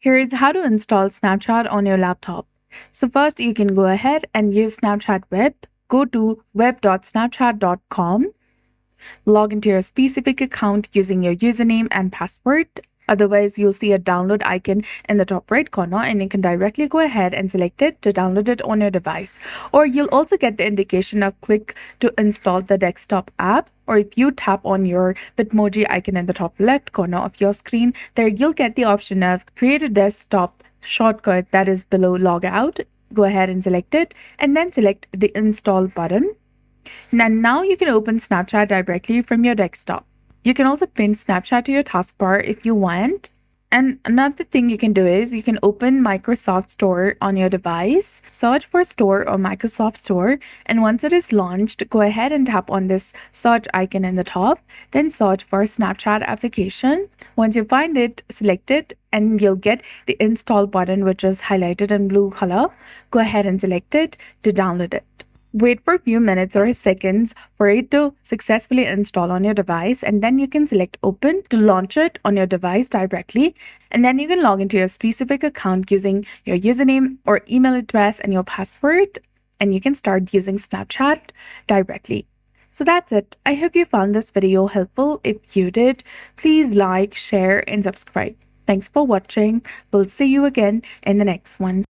Here is how to install Snapchat on your laptop. So first you can go ahead and use Snapchat Web. Go to web.snapchat.com. Log into your specific account using your username and password. Otherwise, you'll see a download icon in the top right corner and you can directly go ahead and select it to download it on your device. Or you'll also get the indication of click to install the desktop app. Or if you tap on your Bitmoji icon in the top left corner of your screen, there you'll get the option of create a desktop shortcut that is below logout. Go ahead and select it and then select the install button. Now you can open Snapchat directly from your desktop. You can also pin Snapchat to your taskbar if you want. And another thing you can do is you can open Microsoft Store on your device, search for Store or Microsoft Store, and once it is launched, go ahead and tap on this search icon in the top, then search for Snapchat application. Once you find it, select it, and you'll get the install button, which is highlighted in blue color. Go ahead and select it to download it. Wait for a few minutes or seconds for it to successfully install on your device, and then you can select open to launch it on your device directly. And then you can log into your specific account using your username or email address and your password, and you can start using Snapchat directly. So that's it. I hope you found this video helpful. If you did, please like, share, and subscribe. Thanks for watching. We'll see you again in the next one.